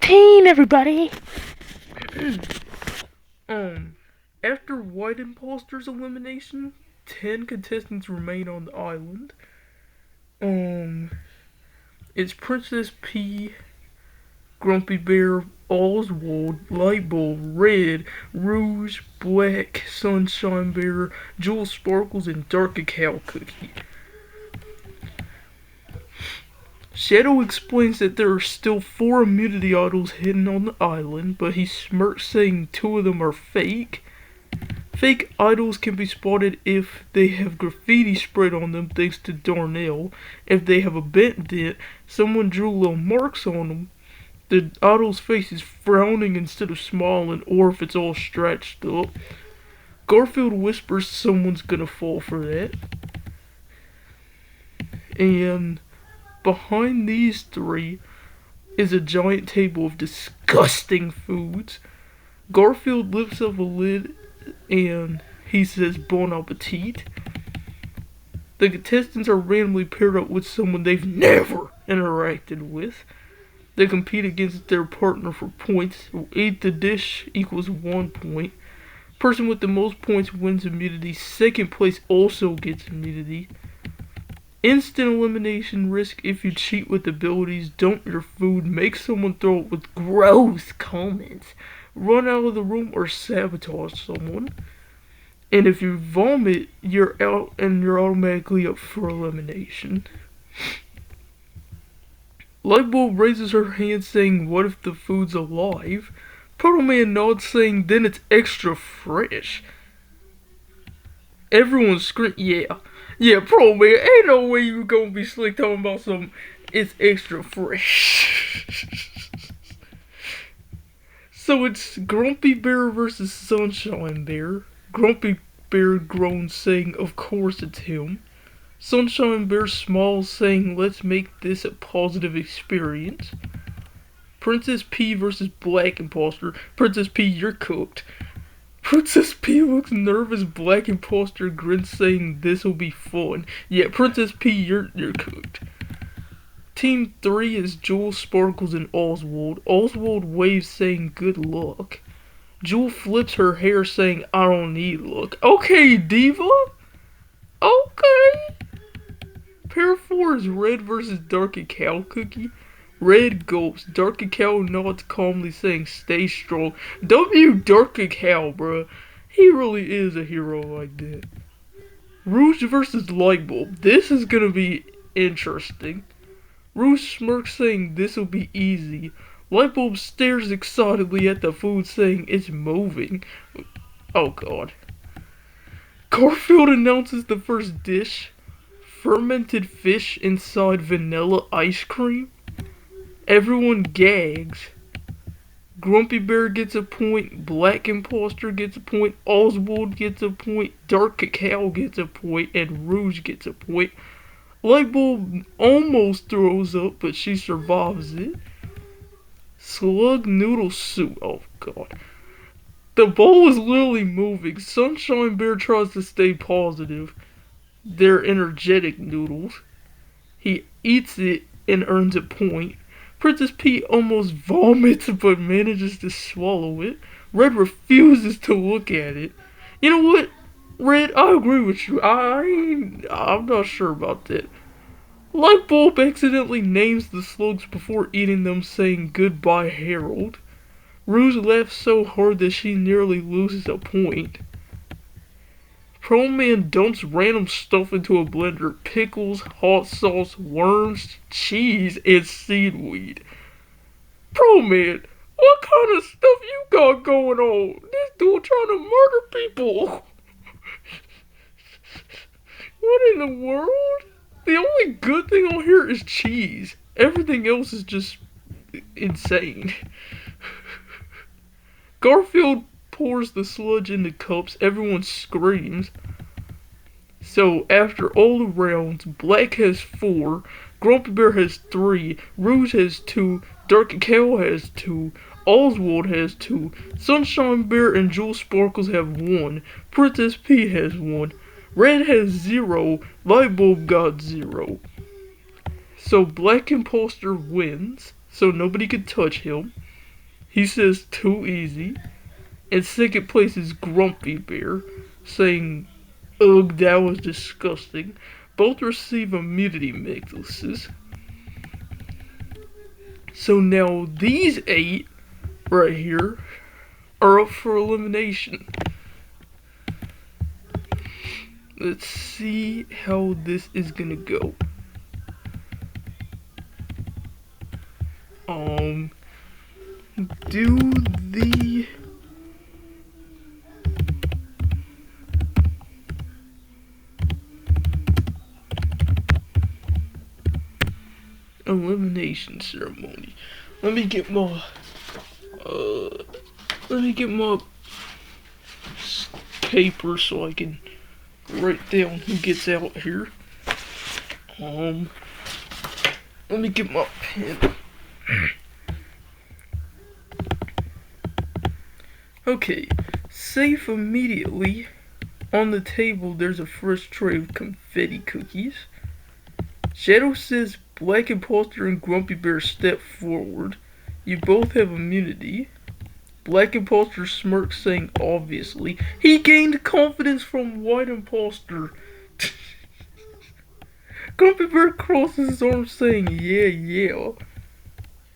EP.16, everybody! After White Imposter's elimination, 10 contestants remain on the island. It's Princess P, Grumpy Bear, Oswald, Lightbulb, Red, Rouge, Black, Sunshine Bear, Jewel Sparkles, and Dark Cacao Cookie. Shadow explains that there are still 4 immunity idols hidden on the island, but he smirks saying 2 of them are fake. Fake idols can be spotted if they have graffiti spread on them thanks to Darnell. If they have a bent dent, someone drew little marks on them. The idol's face is frowning instead of smiling, or if it's all stretched up. Garfield whispers someone's gonna fall for that. And behind these 3 is a giant table of disgusting foods. Garfield lifts up a lid and he says bon appetit. The contestants are randomly paired up with someone they've never interacted with. They compete against their partner for points. Eat the dish equals 1 point. Person with the most points wins immunity. Second place also gets immunity. Instant elimination risk if you cheat with abilities, dump your food, make someone throw it with gross comments, run out of the room, or sabotage someone. And if you vomit, you're out and you're automatically up for elimination. Lightbulb raises her hand saying, "What if the food's alive?" Proto Man nods saying, "Then it's extra fresh." Everyone screams, Yeah, Pro Man, ain't no way you gonna be slick talking about something. It's extra fresh. So it's Grumpy Bear versus Sunshine Bear. Grumpy Bear groans saying, "Of course it's him." Sunshine Bear smiles saying, "Let's make this a positive experience." Princess P versus Black Imposter. Princess P, you're cooked. Princess P looks nervous. Black Imposter grins saying, "This'll be fun." Yeah, Princess P, you're cooked. Team 3 is Jewel, Sparkles, and Oswald. Oswald waves saying, "Good luck." Jewel flips her hair saying, "I don't need luck." Okay, Diva. Okay. Pair 4 is Red versus Dark Cacao Cookie. Red gulps. Dark Cacao nods calmly saying, "Stay strong." W Dark Cacao, bruh. He really is a hero like that. Rouge versus Lightbulb. This is gonna be interesting. Rouge smirks saying, "This'll be easy." Lightbulb stares excitedly at the food saying, "It's moving." Oh god. Garfield announces the first dish. Fermented fish inside vanilla ice cream. Everyone gags. Grumpy Bear gets a point, Black Imposter gets a point, Oswald gets a point, Dark Cacao gets a point, and Rouge gets a point. Lightbulb almost throws up, but she survives it. Slug noodle soup. Oh god. The bowl is literally moving. Sunshine Bear tries to stay positive. They're energetic noodles. He eats it and earns a point. Princess P almost vomits but manages to swallow it. Red refuses to look at it. You know what, Red? I agree with you. I'm not sure about that. Lightbulb accidentally names the slugs before eating them, saying, "Goodbye, Harold." Rouge laughs so hard that she nearly loses a point. Pro Man dumps random stuff into a blender. Pickles, hot sauce, worms, cheese, and seaweed. Pro Man, what kind of stuff you got going on? This dude trying to murder people. What in the world? The only good thing on here is cheese. Everything else is just insane. Garfield pours the sludge into cups. Everyone screams. So after all the rounds, Black has 4, Grumpy Bear has 3, Rouge has 2, Dark Cacao has 2, Oswald has 2, Sunshine Bear and Jewel Sparkles have 1, Princess P has 1, Red has 0, Lightbulb got 0. So Black Imposter wins, so nobody could touch him. He says too easy. In second place is Grumpy Bear, saying, ugh, that was disgusting. Both receive immunity necklaces. So now these 8 right here are up for elimination. Let's see how this is gonna go. Do the elimination ceremony. Let me get my paper so I can write down who gets out here. Let me get my pen. Okay, safe immediately. On the table, there's a fresh tray of confetti cookies. Shadow says Black Imposter and Grumpy Bear step forward. You both have immunity. Black Imposter smirks, saying obviously. He gained confidence from White Imposter. Grumpy Bear crosses his arms, saying yeah.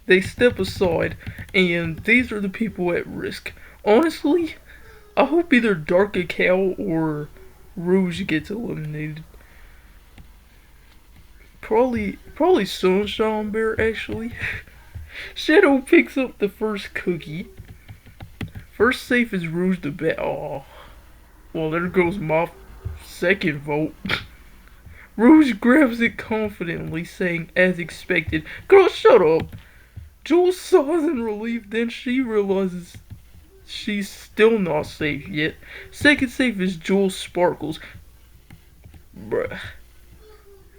They step aside, and these are the people at risk. Honestly, I hope either Dark Cow or Rouge gets eliminated. Probably Sunshine Bear, actually. Shadow picks up the first cookie. First safe is Rouge the Bat. Oh, well, there goes my second vote. Rouge grabs it confidently, saying, as expected, girl, shut up. Jules sighs in relief, then she realizes she's still not safe yet. Second safe is Jules Sparkles. Bruh.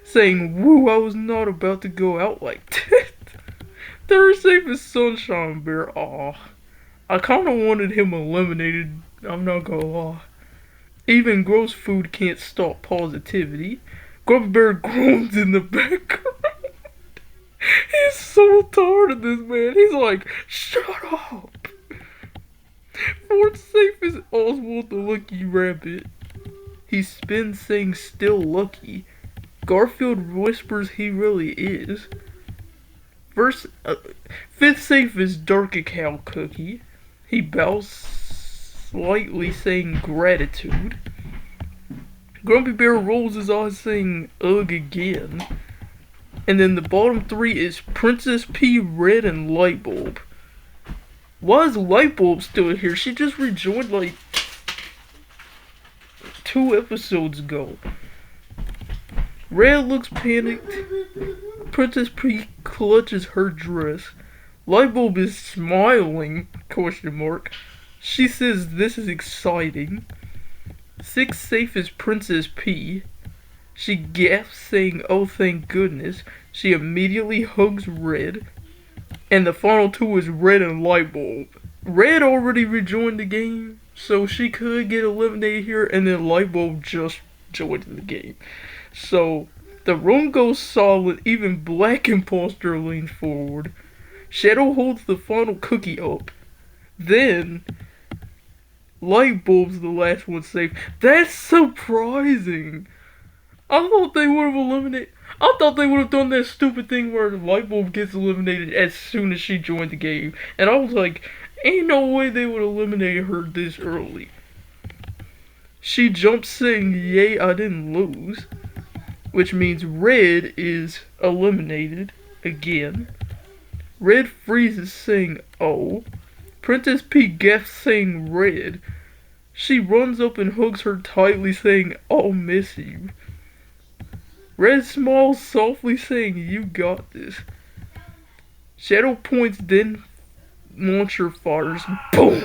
Saying, woo, I was not about to go out like that. Third safe is Sunshine Bear. Aw. I kinda wanted him eliminated, I'm not gonna lie. Even gross food can't stop positivity. Grumpy Bear groans in the background. He's so tired of this, man. He's like, shut up. Fourth safe is Oswald the Lucky Rabbit. He spins, saying still lucky. Garfield whispers he really is. Fifth safe is Dark Cow Cookie. He bows slightly, saying gratitude. Grumpy Bear rolls his eyes, saying ugh again. And then the bottom 3 is Princess P, Red, and Lightbulb. Why is Lightbulb still here? She just rejoined like 2 episodes ago. Red looks panicked. Princess P clutches her dress. Lightbulb is smiling, ? She says this is exciting. Sixth safe is Princess P. She gasps, saying, oh thank goodness. She immediately hugs Red. And the final 2 is Red and Lightbulb. Red already rejoined the game, so she could get eliminated here, and then Lightbulb just joined the game. So, the room goes solid, even Black Imposter leans forward. Shadow holds the final cookie up. Then, Lightbulb's the last one safe. That's surprising! I thought they would have done that stupid thing where the Lightbulb gets eliminated as soon as she joined the game. And I was like, ain't no way they would eliminate her this early. She jumps, saying, yay, I didn't lose. Which means Red is eliminated again. Red freezes, saying, oh. Princess P gasps, saying Red. She runs up and hugs her tightly, saying, I'll miss you. Red smiles softly, saying, you got this. Shadow points, then launcher fires. Boom!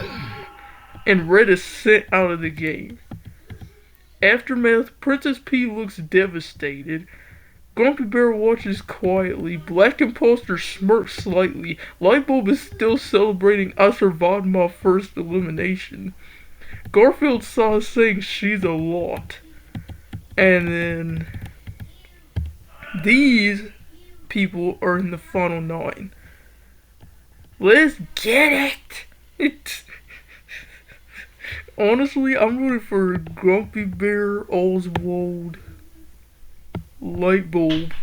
And Red is sent out of the game. Aftermath, Princess P looks devastated. Grumpy Bear watches quietly. Black Imposter smirks slightly. Lightbulb is still celebrating I survived my first elimination. Garfield sighs, saying she's a lot. And then these people are in the final 9. Let's get it! Honestly, I'm rooting for Grumpy Bear, Oswald, Lightbulb,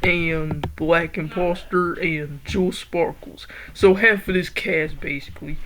and Black Imposter, and Jewel Sparkles. So half of this cast, basically.